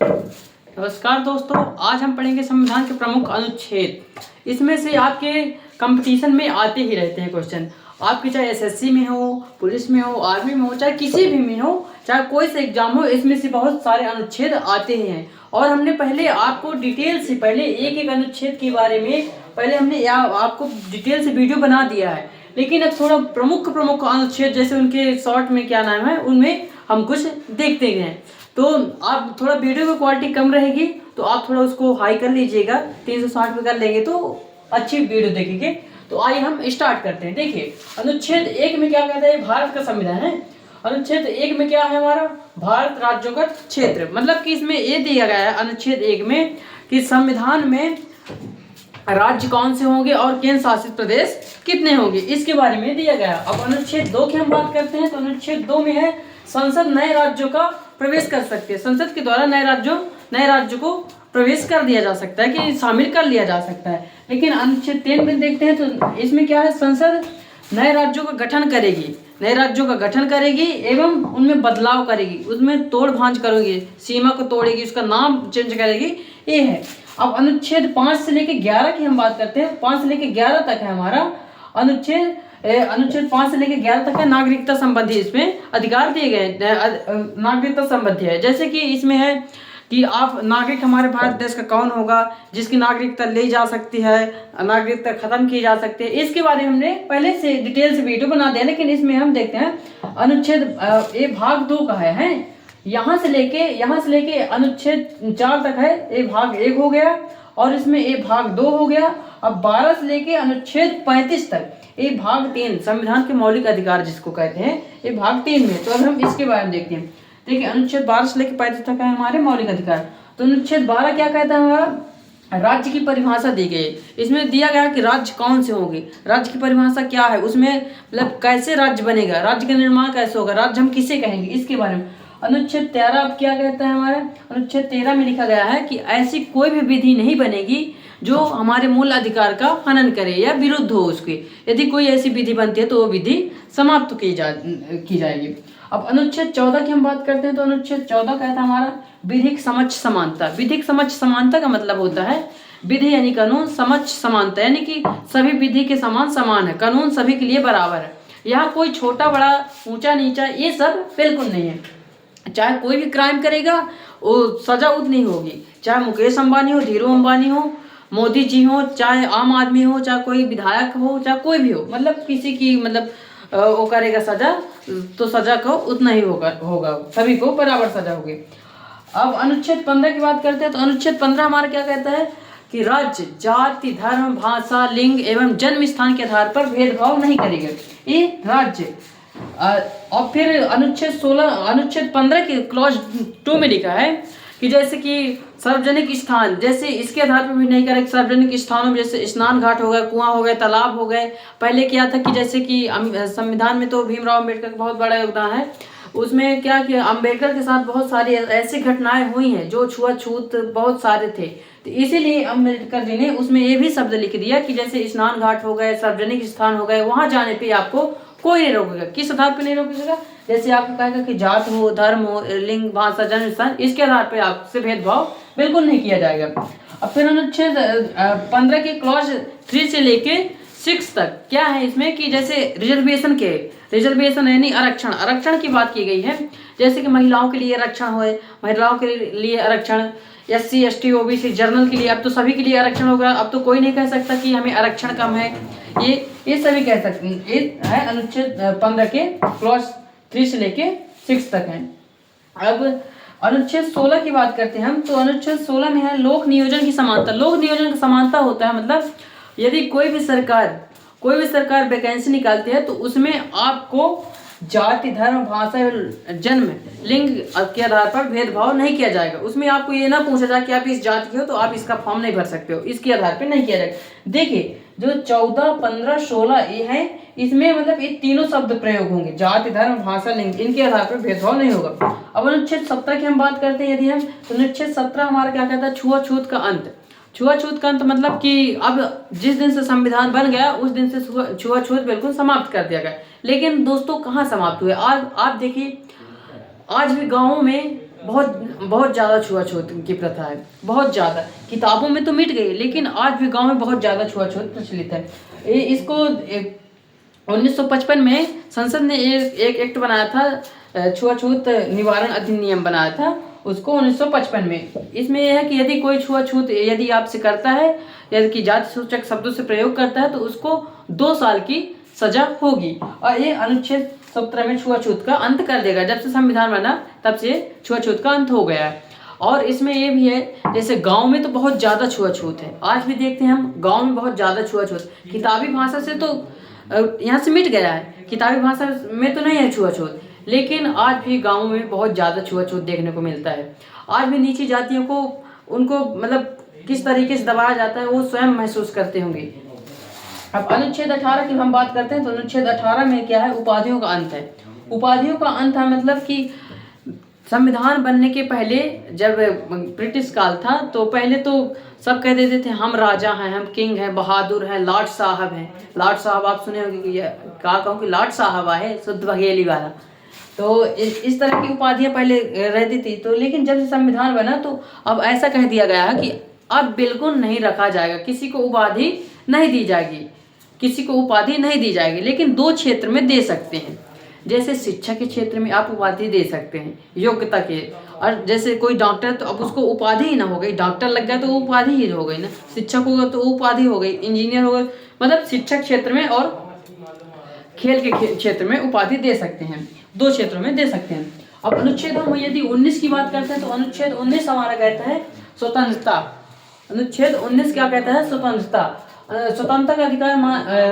नमस्कार दोस्तों, आज हम पढ़ेंगे संविधान के प्रमुख अनुच्छेद। इसमें से आपके कंपटीशन में आते ही रहते हैं क्वेश्चन। आपकी चाहे एसएससी में हो, पुलिस में हो, आर्मी में हो, चाहे किसी भी में हो, चाहे कोई सा एग्जाम हो, इसमें से बहुत सारे अनुच्छेद आते ही हैं। और हमने पहले आपको डिटेल से पहले एक एक अनुच्छेद के बारे में पहले हमने आपको डिटेल से वीडियो बना दिया है। लेकिन अब थोड़ा प्रमुख प्रमुख अनुच्छेद जैसे उनके शॉर्ट में क्या नाम है, उनमें हम कुछ देखते हैं। तो आप थोड़ा वीडियो की क्वालिटी कम रहेगी तो आप थोड़ा उसको हाई कर लीजिएगा, 360 पे कर लेंगे तो अच्छी वीडियो देखेंगे। तो आइए हम स्टार्ट करते हैं। देखिए, अनुच्छेद 1 में क्या कहता है, भारत का संविधान है। अनुच्छेद 1 में क्या है हमारा, भारत राज्यों का क्षेत्र। मतलब कि इसमें ये दिया गया है अनुच्छेद 1 में कि संविधान में राज्य कौन से होंगे और केंद्र शासित प्रदेश कितने होंगे, इसके बारे में दिया गया। अब अनुच्छेद 2 की हम बात करते हैं तो अनुच्छेद 2 में है संसद नए राज्यों का प्रवेश कर सकते हैं। संसद के द्वारा नए राज्यों को प्रवेश कर दिया जा सकता है कि शामिल कर लिया जा सकता है। लेकिन अनुच्छेद 3 में देखते हैं तो इसमें क्या है, संसद नए राज्यों का गठन करेगी एवं उनमें बदलाव करेगी, उसमें तोड़ भांज करेगी, सीमा को तोड़ेगी, उसका नाम चेंज करेगी, ये है। अब अनुच्छेद 5 से लेकर 11 की हम बात करते हैं। 5 से लेकर 11 तक है हमारा अनुच्छेद 5 से लेकर 11 तक है नागरिकता संबंधी, इसमें अधिकार दिए गए नागरिकता संबंधी है। जैसे कि इसमें है कि आप नागरिक हमारे भारत देश का कौन होगा जिसकी नागरिकता ली जा सकती है, नागरिकता खत्म की जा सकती है, इसके बारे में हमने पहले से डिटेल से वीडियो बना दिया। लेकिन इसमें हम देखते हैं अनुच्छेद ये भाग 2 का है। यहाँ से लेके अनुच्छेद 4 तक है, ये भाग 1 हो गया और इसमें ये भाग 2 हो गया। अब 12 से लेके अनुच्छेद 35 तक ये भाग 3 संविधान के मौलिक अधिकार जिसको कहते हैं, ये भाग 3 में। तो अब हम इसके बारे में देखते हैं। देखिए, अनुच्छेद 12 से लेकर 35 तक है हमारे मौलिक अधिकार। तो अनुच्छेद 12 क्या कहता है हमारा, राज्य की परिभाषा दी गई। इसमें दिया गया कि राज्य कौन से होंगे, राज्य की परिभाषा क्या है, उसमें मतलब कैसे राज्य बनेगा, राज्य का निर्माण कैसे होगा, राज्य हम किसे कहेंगे, इसके बारे में। अनुच्छेद 13 अब क्या कहता है हमारा, अनुच्छेद 13 में लिखा गया है कि ऐसी कोई भी विधि नहीं बनेगी जो हमारे मूल अधिकार का हनन करे या विरुद्ध हो उसके। यदि कोई ऐसी विधि बनती है तो वो विधि समाप्त की जाएगी। अब अनुच्छेद 14 की हम बात करते हैं तो अनुच्छेद 14 कहता है हमारा विधिक समक्ष समानता। विधिक समक्ष समानता का मतलब होता है विधि यानी कानून, समक्ष समानता यानी कि सभी विधि के समान है, कानून सभी के लिए बराबर है। यहाँ कोई छोटा बड़ा ऊंचा नीचा ये सब बिल्कुल नहीं है। चाहे कोई भी क्राइम करेगा वो सजा उतनी ही होगी, चाहे मुकेश अंबानी हो, धीरू अंबानी हो, मोदी जी हो, चाहे आम आदमी हो, चाहे कोई विधायक हो, चाहे कोई भी हो, मतलब किसी की मतलब वो करेगा सजा तो सजा को उतना ही होगा, सभी को बराबर सजा होगी। अब अनुच्छेद 15 की बात करते हैं तो अनुच्छेद 15 हमारा क्या कहता है कि राज्य जाति धर्म भाषा लिंग एवं जन्म स्थान के आधार पर भेदभाव नहीं करेगा, ये राज्य। और फिर अनुच्छेद 15 के क्लॉज 2 में लिखा है कि जैसे कि सार्वजनिक स्थान, जैसे इसके आधार पर भी नहीं करें। सार्वजनिक स्थानों में जैसे स्नान घाट हो गए, कुआं हो गए, तालाब हो गए। पहले क्या था कि जैसे कि संविधान में तो भीमराव अम्बेडकर का बहुत बड़ा योगदान है। उसमें क्या कि अम्बेडकर के साथ बहुत सारी ऐसी घटनाएं हुई हैं जो छुआछूत बहुत सारे थे, तो इसीलिए अम्बेडकर जी ने उसमें ये भी शब्द लिख दिया कि जैसे स्नान घाट हो गए, सार्वजनिक स्थान हो गए, वहां जाने पे आपको कोई नहीं रोकेगा। किस आधार पे नहीं रोकेगा, जैसे आपको कहेगा कि जात हो, धर्म हो, लिंग, भाषा, जन्म स्थान, इसके आधार पे आपसे भेदभाव बिल्कुल नहीं किया जाएगा। अब फिर अनुच्छेद 15 के क्लॉज 3 से लेके 6 तक क्या है इसमें कि जैसे रिजर्वेशन यानी आरक्षण की बात की गई है। जैसे कि महिलाओं के लिए आरक्षण हो, महिलाओं के लिए आरक्षण, SC ST OBC जर्नल के लिए, अब तो सभी के लिए आरक्षण होगा। अब तो कोई नहीं कह सकता कि हमें आरक्षण कम है, ये सभी कह सकते हैं। ये है अनुच्छेद 15 के क्लॉज 3 से लेके 6 तक है। अब अनुच्छेद 16 की बात करते हैं हम तो अनुच्छेद 16 में है लोक नियोजन की समानता। लोक नियोजन की समानता होता है मतलब यदि कोई भी सरकार वैकेंसी निकालती है तो उसमें आपको जाति धर्म भाषा जन्म लिंग के आधार पर भेदभाव नहीं किया जाएगा। उसमें आपको ये ना पूछा जाए कि आप इस जाति के हो तो आप इसका फॉर्म नहीं भर सकते हो, इसके आधार पर नहीं किया जाएगा। देखिए, जो 14 15 16 ये है, इसमें मतलब ये तीनों शब्द प्रयोग होंगे, जाति धर्म भाषा लिंग, इनके आधार पर भेदभाव नहीं होगा। अब अनुच्छेद 17 की हम बात करते हैं यदि हम तो अनुच्छेद 17 हमारा क्या कहता है, छुआछूत का अंत। छुआछूत का अंत मतलब कि अब जिस दिन से संविधान बन गया उस दिन से छुआछूत बिल्कुल समाप्त कर दिया गया। लेकिन दोस्तों कहाँ समाप्त हुए, आज आप देखिए आज भी गाँवों में बहुत बहुत ज़्यादा छुआछूत की प्रथा है, बहुत ज़्यादा। किताबों में तो मिट गई, लेकिन आज भी गांव में बहुत ज़्यादा छुआछूत प्रचलित है। इसको 1955 में संसद ने एक एक्ट बनाया था, छुआछूत निवारण अधिनियम बनाया था उसको 1955 में। इसमें यह है कि यदि कोई छुआछूत यदि आपसे करता है, यदि कि जाति सूचक शब्दों से प्रयोग करता है, तो उसको 2 साल की सजा होगी। और ये अनुच्छेद 17 में छुआछूत का अंत कर देगा। जब से संविधान बना तब से छुआछूत का अंत हो गया है। और इसमें ये भी है, जैसे गांव में तो बहुत ज़्यादा छुआछूत है, आज भी देखते हैं हम गांव में बहुत ज़्यादा छुआछूत। किताबी भाषा से तो यहाँ से मिट गया है, किताबी भाषा में तो नहीं है छुआछूत, लेकिन आज भी गाँव में बहुत ज़्यादा छुआछूत देखने को मिलता है। आज भी नीची जातियों को उनको मतलब किस तरीके से दबाया जाता है वो स्वयं महसूस करते होंगे। अब अनुच्छेद 18 की हम बात करते हैं तो अनुच्छेद 18 में क्या है, उपाधियों का अंत है। उपाधियों का अंत है मतलब कि संविधान बनने के पहले जब ब्रिटिश काल था तो पहले तो सब कह देते थे हम राजा हैं, हम किंग हैं, बहादुर हैं, लॉर्ड साहब हैं। लॉर्ड साहब आप सुने होंगे कि क्या कहूँ कि लॉर्ड साहब आए शुद्ध बघेली वाला। तो इस तरह की उपाधियां पहले रहती थी। तो लेकिन जब से संविधान बना तो अब ऐसा कह दिया गया है कि अब बिल्कुल नहीं रखा जाएगा, किसी को उपाधि नहीं दी जाएगी, किसी को उपाधि नहीं दी जाएगी, लेकिन 2 क्षेत्र में दे सकते हैं। जैसे शिक्षा के क्षेत्र में आप उपाधि दे सकते हैं योग्यता के, और जैसे कोई डॉक्टर तो अब उसको उपाधि ही ना हो गई, डॉक्टर लग गया तो वो उपाधि ही हो गई ना, शिक्षक होगा तो उपाधि हो गई, इंजीनियर होगा, मतलब शिक्षा क्षेत्र में और खेल के क्षेत्र में उपाधि दे सकते हैं, 2 क्षेत्रों में दे सकते हैं। अब अनुच्छेद हम यदि 19 की बात करते हैं तो अनुच्छेद 19 हमारा कहता है स्वतंत्रता। अनुच्छेद 19 क्या कहता है, स्वतंत्रता। स्वतंत्रता का अधिकार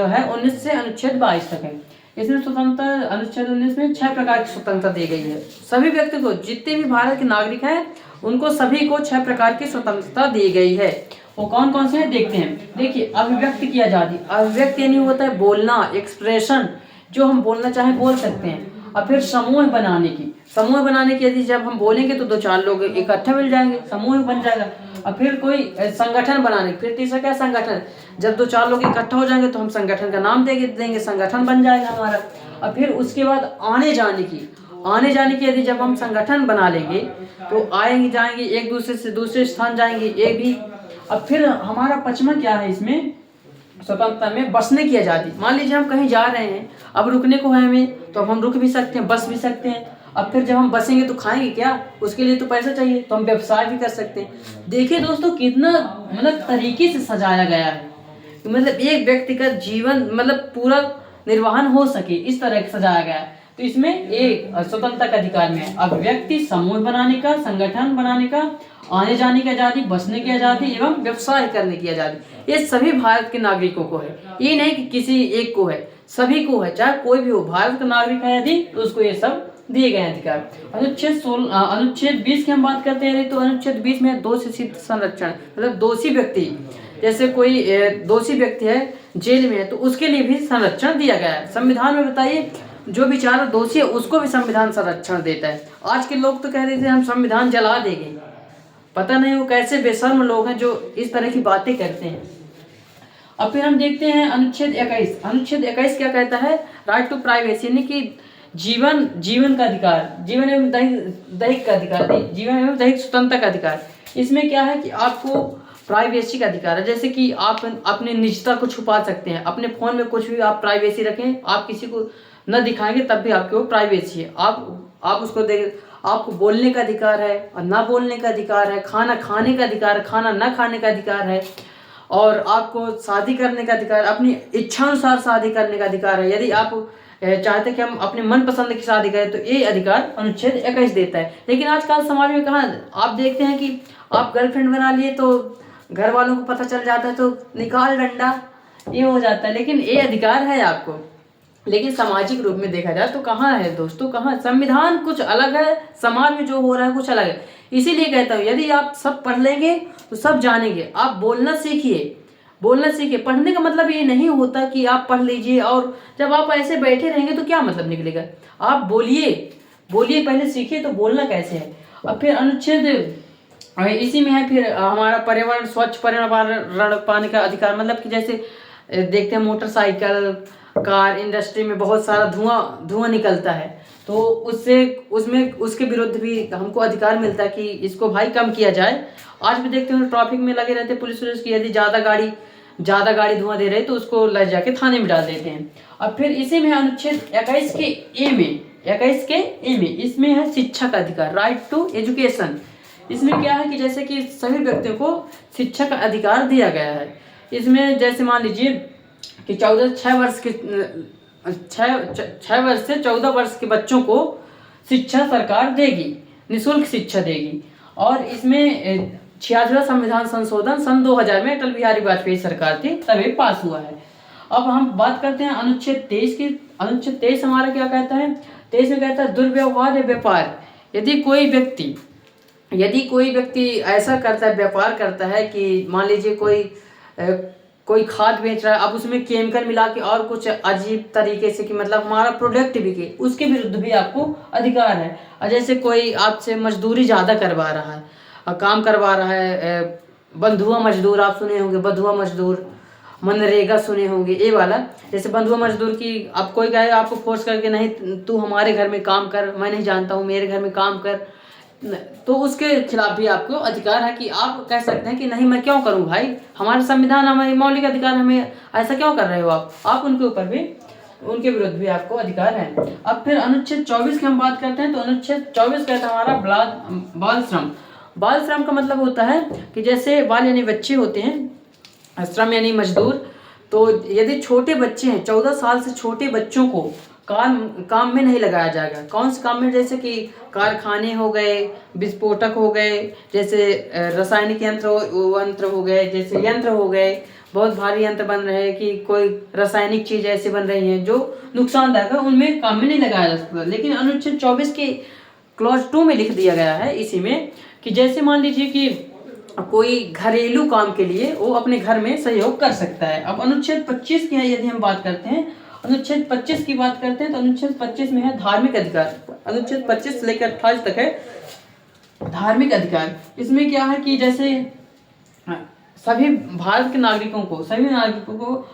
है 19 से अनुच्छेद 22 तक है। इसमें स्वतंत्रता अनुच्छेद 19 में 6 प्रकार की स्वतंत्रता दी गई है। सभी व्यक्ति को, जितने भी भारत के नागरिक हैं उनको सभी को 6 प्रकार की स्वतंत्रता दी गई है। वो कौन कौन से हैं देखते हैं। देखिए, अभिव्यक्ति की आज़ादी। अभिव्यक्ति यानी होता है बोलना, एक्सप्रेशन, जो हम बोलना चाहें बोल सकते हैं। और फिर समूह बनाने की, समूह बनाने की यदि जब हम बोलेंगे तो 2-4 लोग इकट्ठे मिल जाएंगे, समूह बन जाएगा। और फिर कोई संगठन बनाने, फिर तीसरा क्या, संगठन। जब 2-4 लोग इकट्ठा हो जाएंगे तो हम संगठन का नाम देंगे, संगठन बन जाएगा हमारा। और फिर उसके बाद आने जाने की यदि जब हम संगठन बना लेंगे तो आएंगे जाएंगे, एक दूसरे से दूसरे स्थान जाएंगे, ये भी। अब फिर हमारा 5वां क्या है इसमें स्वतंत्रता में, बसने की आज़ादी। मान लीजिए हम कहीं जा रहे हैं, अब रुकने को है हमें तो अब हम रुक भी सकते हैं, बस भी सकते हैं। अब फिर जब हम बसेंगे तो खाएंगे क्या, उसके लिए तो पैसा चाहिए, तो हम व्यवसाय भी कर सकते हैं। देखिए दोस्तों कितना मतलब तरीके से सजाया गया है, मतलब एक व्यक्ति का जीवन मतलब पूरा निर्वहन हो सके, इस तरह से सजाया गया है। तो इसमें एक स्वतंत्रता का अधिकार में अभिव्यक्ति, समूह बनाने का, संगठन बनाने का, आने जाने की आज़ादी, बसने की आज़ादी एवं व्यवसाय करने की आज़ादी। ये सभी भारत के नागरिकों को है, ये नहीं कि किसी एक को है, सभी को है, चाहे कोई भी हो, भारत का नागरिक है यदि तो उसको ये सब दिए गए अधिकार। अनुच्छेद 20 की हम बात करते हैं तो अनुच्छेद 20 में दोषी सिद्ध संरक्षण, मतलब दोषी व्यक्ति, जैसे कोई दोषी व्यक्ति है जेल में है तो उसके लिए भी संरक्षण दिया गया है संविधान में। बताइए, जो बेचारा दोषी है उसको भी संविधान संरक्षण देता है। आज के लोग तो कह रहे थे हम संविधान जला देंगे, पता नहीं वो कैसे बेशर्म लोग हैं जो इस तरह की बातें करते हैं। अब फिर हम देखते हैं अनुच्छेद 21। अनुच्छेद 21 क्या कहता है, राइट टू प्राइवेसी, यानी कि जीवन का अधिकार, जीवन एवं दैहिक का अधिकार, जीवन एवं दैहिक स्वतंत्रता का अधिकार। इसमें क्या है कि आपको प्राइवेसी का अधिकार है, जैसे कि आप अपनी निजता को छुपा सकते हैं, अपने फ़ोन में कुछ भी आप प्राइवेसी रखें, आप किसी को न दिखाएंगे तब भी आपके वो प्राइवेसी है। आप उसको देख, आपको बोलने का अधिकार है और ना बोलने का अधिकार है, खाना खाने का अधिकार है, खाना न खाने का अधिकार है, और आपको शादी करने का अधिकार, अपनी इच्छानुसार शादी करने का अधिकार है। यदि आप चाहते कि हम अपने मनपसंद की शादी करें तो ये अधिकार अनुच्छेद 21 देता है। लेकिन आजकल समाज में कहाँ आप देखते हैं कि आप गर्लफ्रेंड बना लिए तो घर वालों को पता चल जाता है तो निकाल डंडा, ये हो जाता है। लेकिन ये अधिकार है आपको, लेकिन सामाजिक रूप में देखा जाए तो कहाँ है दोस्तों, कहाँ। संविधान कुछ अलग है, समाज में जो हो रहा है कुछ अलग है। इसीलिए कहता हूँ यदि आप सब पढ़ लेंगे तो सब जानेंगे। आप बोलना सीखिए, बोलना सीखिए। पढ़ने का मतलब ये नहीं होता कि आप पढ़ लीजिए और जब आप ऐसे बैठे रहेंगे तो क्या मतलब निकलेगा। आप बोलिए पहले सीखिए तो बोलना कैसे है। अब फिर अनुच्छेद इसी में है फिर हमारा पर्यावरण, स्वच्छ पर्यावरण पाने का अधिकार, मतलब कि जैसे देखते हैं मोटरसाइकिल, कार, इंडस्ट्री में बहुत सारा धुआं निकलता है, तो उससे उसमें उसके विरुद्ध भी हमको अधिकार मिलता है कि इसको भाई कम किया जाए। आज भी देखते हैं ट्रैफिक में लगे रहते पुलिस की, यदि ज़्यादा गाड़ी धुआं दे रही तो उसको ले जाके थाने में डाल देते हैं। अब फिर इसी में अनुच्छेद 21 के ए में इसमें है शिक्षा का अधिकार, राइट टू एजुकेशन। इसमें क्या है कि जैसे कि सभी व्यक्तियों को शिक्षा का अधिकार दिया गया है। इसमें जैसे मान लीजिए कि 6 वर्ष से 14 वर्ष के बच्चों को शिक्षा सरकार देगी, निःशुल्क शिक्षा देगी। और इसमें 66वां संविधान संशोधन सन 2000 में अटल बिहारी वाजपेयी सरकार थी तभी पास हुआ है। अब हम बात करते हैं अनुच्छेद 23 की। अनुच्छेद 23 हमारा क्या कहता है? 23 में कहता है दुर्व्यवहार या व्यापार। यदि कोई व्यक्ति ऐसा करता है, व्यापार करता है कि मान लीजिए कोई खाद बेच रहा है, अब उसमें केमिकल मिला के और कुछ अजीब तरीके से कि मतलब हमारा प्रोडक्ट बिके, उसके विरुद्ध भी आपको अधिकार है। और जैसे कोई आपसे मजदूरी ज़्यादा करवा रहा है, काम करवा रहा है, बंधुआ मजदूर आप सुने होंगे, बंधुआ मजदूर, मनरेगा सुने होंगे, ये वाला। जैसे बंधुआ मजदूर की अब कोई कहे आपको फोर्स करके नहीं तू हमारे घर में काम कर, मैं नहीं जानता हूँ, मेरे घर में काम कर, तो उसके खिलाफ भी आपको अधिकार है कि आप कह सकते हैं कि नहीं मैं क्यों करूं भाई, हमारे संविधान हमारे मौलिक अधिकार, हमें ऐसा क्यों कर रहे हो आप उनके ऊपर भी, उनके विरुद्ध भी आपको अधिकार है। अब फिर अनुच्छेद 24 की हम बात करते हैं तो अनुच्छेद 24 कहता है हमारा बाल श्रम। बाल श्रम का मतलब होता है कि जैसे बाल यानी बच्चे होते हैं, श्रम यानी मजदूर। तो यदि छोटे बच्चे हैं, 14 साल से छोटे बच्चों को काम में नहीं लगाया जाएगा। कौन से काम में? जैसे कि कारखाने हो गए, विस्फोटक हो गए, जैसे रासायनिक यंत्र हो गए, जैसे यंत्र हो गए, बहुत भारी यंत्र बन रहे हैं कि कोई रासायनिक चीज ऐसी बन रही है जो नुकसानदायक है, उनमें काम में नहीं लगाया जा सकता। लेकिन अनुच्छेद 24 के क्लॉज 2 में लिख दिया गया है इसी में कि जैसे मान लीजिए कि कोई घरेलू काम के लिए वो अपने घर में सहयोग कर सकता है। अब अनुच्छेद 25 की यदि हम बात करते हैं, अनुच्छेद 25 की बात करते हैं तो अनुच्छेद 25 में है धार्मिक अधिकार। अनुच्छेद 25 से लेकर 28 तक है धार्मिक अधिकार। इसमें क्या है कि जैसे सभी भारत के नागरिकों को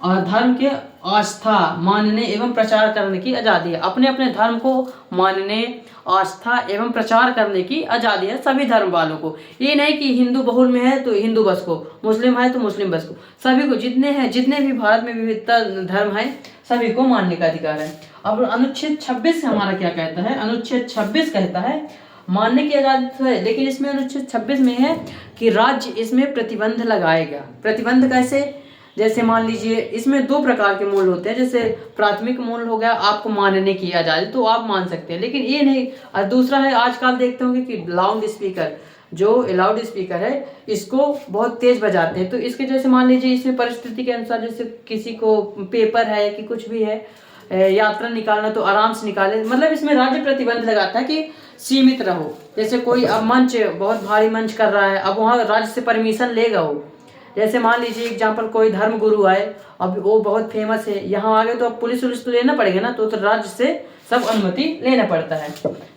धर्म के आस्था मानने एवं प्रचार करने की आज़ादी है। अपने अपने धर्म को मानने, आस्था एवं प्रचार करने की आज़ादी है सभी धर्म वालों को। ये नहीं कि हिंदू बहुल में है तो हिंदू बस को, मुस्लिम है तो मुस्लिम बस को, सभी को, जितने भी भारत में विविधता धर्म है सभी को मानने का अधिकार है। अब अनुच्छेद 26 हमारा क्या कहता है? अनुच्छेद 26 कहता है मानने की आज़ादी तो है, लेकिन इसमें अनुच्छेद 26 में है कि राज्य इसमें प्रतिबंध लगाएगा। प्रतिबंध कैसे? जैसे मान लीजिए इसमें 2 प्रकार के मूल होते हैं। जैसे प्राथमिक मूल हो गया आपको मानने की आज़ादी, तो आप मान सकते हैं, लेकिन ये नहीं। और दूसरा है आजकल देखते होंगे कि लाउड स्पीकर, जो लाउड स्पीकर है इसको बहुत तेज बजाते हैं। तो इसके जैसे मान लीजिए इसमें परिस्थिति के अनुसार, जैसे किसी को पेपर है कि कुछ भी है, यात्रा निकालना तो आराम से निकाले, मतलब इसमें राज्य प्रतिबंध लगाता है कि सीमित रहो। जैसे कोई अब मंच, बहुत भारी मंच कर रहा है, अब वहाँ राज्य से परमिशन लेगा वो। जैसे मान लीजिए एग्जाम्पल कोई धर्म गुरु आए, अब वो बहुत फेमस है, यहाँ आ गए तो अब पुलिस तो लेना पड़ेगा ना, तो राज्य से सब अनुमति लेना पड़ता है।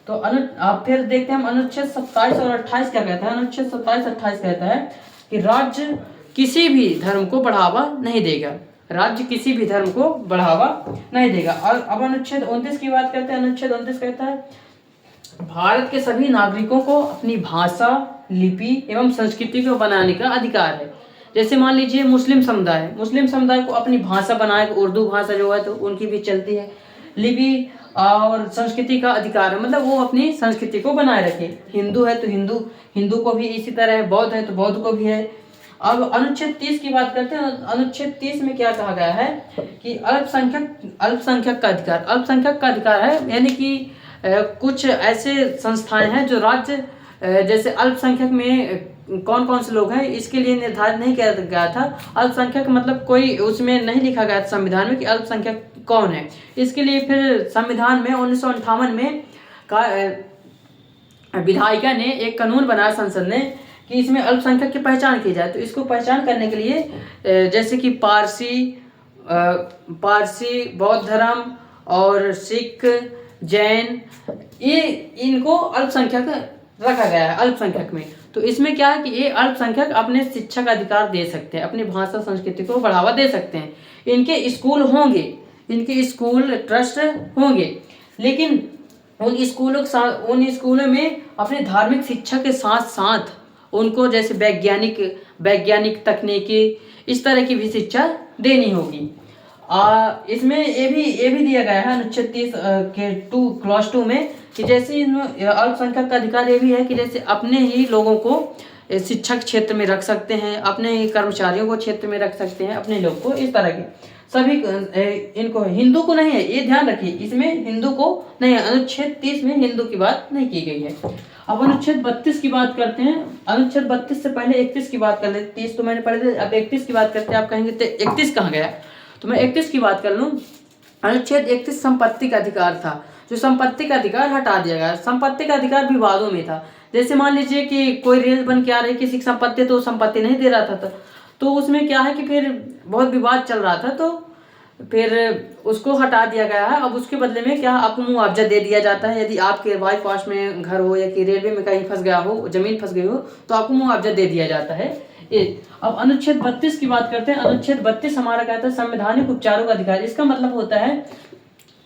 तो आप फिर देखते हैं हम अनुच्छेद 27 और 28 क्या कहता है। अनुच्छेद 27-28 कहता है कि राज्य किसी भी धर्म को बढ़ावा नहीं देगा, राज्य किसी भी धर्म को बढ़ावा नहीं देगा। और अब अनुच्छेद 29 की बात करते हैं। अनुच्छेद 29 कहता है भारत के सभी नागरिकों को अपनी भाषा, लिपि एवं संस्कृति को बनाने का अधिकार है। जैसे मान लीजिए मुस्लिम समुदाय को अपनी भाषा बनाए, उर्दू भाषा जो है तो उनकी भी चलती है, लिपि और संस्कृति का अधिकार है, मतलब वो अपनी संस्कृति को बनाए रखे। हिंदू है तो हिंदू को भी इसी तरह है, बौद्ध है तो बौद्ध को भी है। अब अनुच्छेद 30 की बात करते हैं। अनुच्छेद 30 में क्या कहा गया है कि अल्पसंख्यक का अधिकार है, यानी कि कुछ ऐसे संस्थाएं हैं जो राज्य, जैसे अल्पसंख्यक में कौन कौन से लोग हैं इसके लिए निर्धारित नहीं किया गया था। अल्पसंख्यक मतलब कोई उसमें नहीं लिखा गया था संविधान में कि अल्पसंख्यक कौन है। इसके लिए फिर संविधान में 1958 में विधायिका ने एक कानून बनाया, संसद ने, कि इसमें अल्पसंख्यक की पहचान की जाए। तो इसको पहचान करने के लिए जैसे कि पारसी, बौद्ध धर्म और सिख, जैन, ये इनको अल्पसंख्यक रखा गया है अल्पसंख्यक में। तो इसमें क्या है कि ये अल्पसंख्यक अपने शिक्षा का अधिकार दे सकते हैं, अपनी भाषा संस्कृति को बढ़ावा दे सकते हैं। इनके स्कूल होंगे, इनके स्कूल ट्रस्ट होंगे, लेकिन उन स्कूलों में अपने धार्मिक शिक्षा के साथ साथ उनको जैसे वैज्ञानिक तकनीकी इस तरह की भी शिक्षा देनी होगी। इसमें ये भी दिया गया है अनुच्छेद 30 के क्लॉज 2 में कि जैसे अल्पसंख्यक का अधिकार ये भी है कि जैसे अपने ही लोगों को शिक्षा के क्षेत्र में रख सकते हैं, अपने ही कर्मचारियों को क्षेत्र में रख सकते हैं, अपने लोग को, इस तरह के सभी इनको, हिंदू को नहीं है, ये ध्यान रखिए, इसमें हिंदू को नहीं है। अनुच्छेद 30 में हिंदू की बात नहीं की गई है। अब अनुच्छेद 32 की बात करते हैं। अनुच्छेद 32 से पहले 31 की बात कर लेते। 30 तो मैंने पढ़े थे, अब 31 की बात करते हैं। आप कहेंगे 31 कहाँ गया, तो मैं 31 की बात कर लूँ। अनुच्छेद 31 संपत्ति का अधिकार था, जो संपत्ति का अधिकार हटा दिया गया। संपत्ति का अधिकार विवादों में था, जैसे मान लीजिए कि कोई रेल बन के आ रही किसी की संपत्ति, तो संपत्ति नहीं दे रहा था, तो उसमें क्या है कि फिर बहुत विवाद चल रहा था, तो फिर उसको हटा दिया गया है। अब उसके बदले में क्या, आपको मुआवजा दे दिया जाता है। यदि आपके बाईपास में घर हो या कि रेलवे में कहीं फंस गया हो, जमीन फंस गई हो, तो आपको मुआवजा दे दिया जाता है। अब अनुच्छेद 32 की बात करते हैं। अनुच्छेद 32 हमारा कहता है संवैधानिक उपचारों का अधिकार। इसका मतलब होता है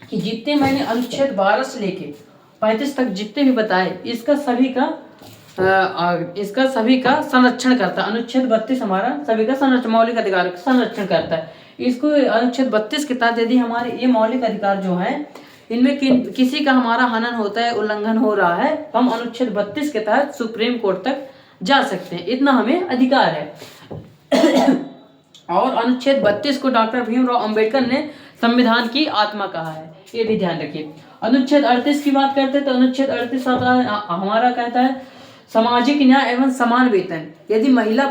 कि जितने मैंने अनुच्छेद 12 से लेके 35 तक जितने भी बताए, इसका सभी का संरक्षण करता है। अनुच्छेद 32 हमारा सभी का संरक्षण, मौलिक अधिकार का संरक्षण करता है। इसको अनुच्छेद 32 के तहत यदि हमारे ये मौलिक अधिकार जो है, इनमें किसी का हमारा हनन होता है, उल्लंघन हो रहा है, तो हम अनुच्छेद 32 के तहत सुप्रीम कोर्ट तक जा सकते हैं, इतना हमें अधिकार है। और अनुच्छेद 32 को डॉक्टर भीमराव अंबेडकर ने संविधान की आत्मा कहा है, ये भी ध्यान रखिए। अनुच्छेद 38 की बात करते हैं, तो अनुच्छेद 38 हमारा कहता है सामाजिक न्याय एवं समान वेतन। यदि महिला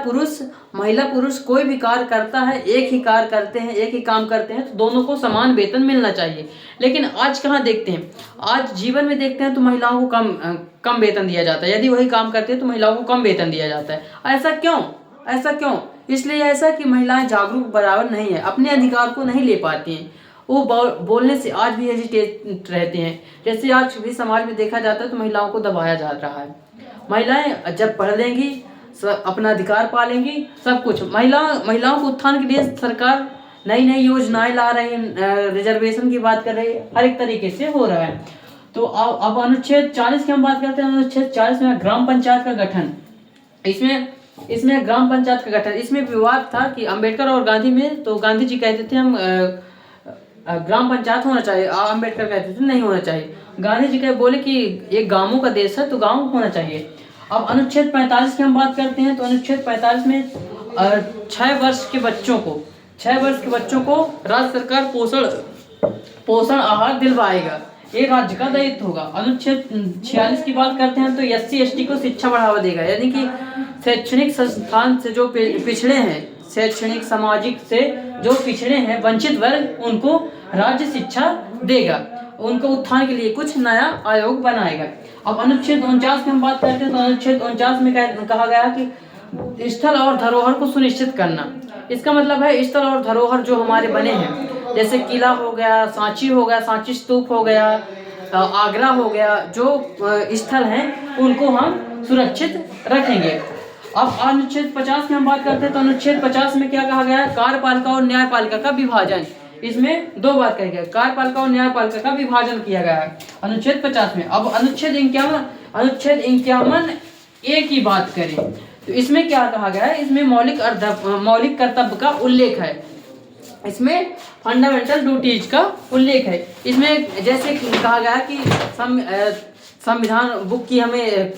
पुरुष कोई भी कार्य करता है, एक ही कार्य करते हैं, एक ही काम करते हैं, तो दोनों को समान वेतन मिलना चाहिए। लेकिन आज कहाँ देखते हैं, आज जीवन में देखते हैं तो महिलाओं को कम वेतन दिया जाता है। यदि वही काम करते हैं तो महिलाओं को कम वेतन दिया जाता है। ऐसा क्यों? इसलिए ऐसा कि महिलाएं जागरूक बराबर नहीं है, अपने अधिकार को नहीं ले पाती हैं, वो बोलने से आज भी हेजिटेट रहते हैं। जैसे आज भी समाज में देखा जाता है तो महिलाओं को दबाया जा रहा है। महिलाएं जब पढ़ लेंगी, अपना अधिकार पालेंगी, सब कुछ। महिलाओं को उत्थान के लिए सरकार नई योजनाएं ला रही है, रिजर्वेशन की बात कर रही है, हर एक तरीके से हो रहा है। तो अब अनुच्छेद 40 की हम बात करते हैं। अनुच्छेद 40 में ग्राम पंचायत का गठन। इसमें ग्राम पंचायत का गठन, इसमें विवाद था कि अंबेडकर और गांधी में, तो गांधी जी कहते थे हम ग्राम पंचायत होना चाहिए, अंबेडकर कहते थे नहीं होना चाहिए। गांधी जी बोले कि एक गांवों का देश है तो गांव होना चाहिए। अब अनुच्छेद 45 की हम बात करते हैं, तो अनुच्छेद 45 में 6 वर्ष के बच्चों को राज्य सरकार पोषण आहार दिलवाएगा, ये राज्य का दायित्व होगा। अनुच्छेद 46 की बात करते हैं, तो SC ST को शिक्षा बढ़ावा देगा, यानी कि शैक्षणिक संस्थान से जो पिछड़े हैं, शैक्षणिक सामाजिक से जो पिछड़े हैं, वंचित वर्ग, उनको राज्य शिक्षा देगा, उनको उत्थान के लिए कुछ नया आयोग बनाएगा। अब अनुच्छेद 49 की हम बात करते हैं, तो अनुच्छेद 49 में कहा गया कि स्थल और धरोहर को सुनिश्चित करना। इसका मतलब है स्थल और धरोहर जो हमारे बने हैं, जैसे किला हो गया, सांची स्तूप हो गया, आगरा हो गया, जो स्थल हैं उनको हम सुरक्षित रखेंगे। अब अनुच्छेद 50 की हम बात करते हैं, तो अनुच्छेद 50 में क्या कहा गया है, कार्यपालिका और न्यायपालिका का विभाजन। इसमें 2 बात कही गई, कार्यपालिका और न्यायपालिका का विभाजन किया गया है अनुच्छेद 50 में। अब अनुच्छेद 51 ए की बात करें, तो इसमें क्या कहा गया है, इसमें मौलिक कर्तव्य का उल्लेख है, इसमें फंडामेंटल ड्यूटीज का उल्लेख है। इसमें जैसे कहा गया कि संविधान बुक की हमें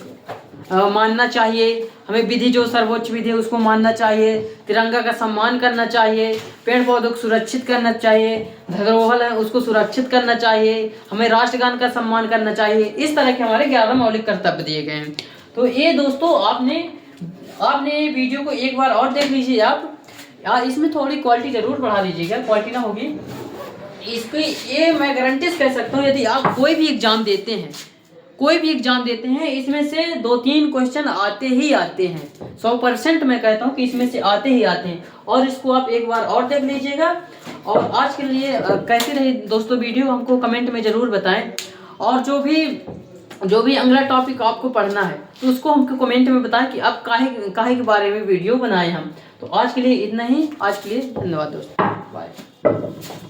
मानना चाहिए, हमें विधि जो सर्वोच्च विधि है उसको मानना चाहिए, तिरंगा का सम्मान करना चाहिए, पेड़ पौधों को सुरक्षित करना चाहिए, धरोहर है उसको सुरक्षित करना चाहिए, हमें राष्ट्रगान का सम्मान करना चाहिए। इस तरह के हमारे 11 मौलिक कर्तव्य दिए गए हैं। तो ये दोस्तों आपने वीडियो को एक बार और देख लीजिए आप, इसमें थोड़ी क्वालिटी जरूर बढ़ा लीजिएगा, क्वालिटी ना होगी इसको, ये मैं गारंटी कह सकता हूँ। यदि आप कोई भी एग्जाम देते हैं, इसमें से 2-3 क्वेश्चन आते ही आते हैं, 100% मैं कहता हूँ कि इसमें से आते ही आते हैं। और इसको आप एक बार और देख लीजिएगा। और आज के लिए कैसी रही दोस्तों वीडियो, हमको कमेंट में ज़रूर बताएं। और जो भी अगला टॉपिक आपको पढ़ना है तो उसको हमको कमेंट में बताएं कि आप काहे के बारे में वीडियो बनाएं हम। तो आज के लिए इतना ही, आज के लिए धन्यवाद दोस्तों, बाय।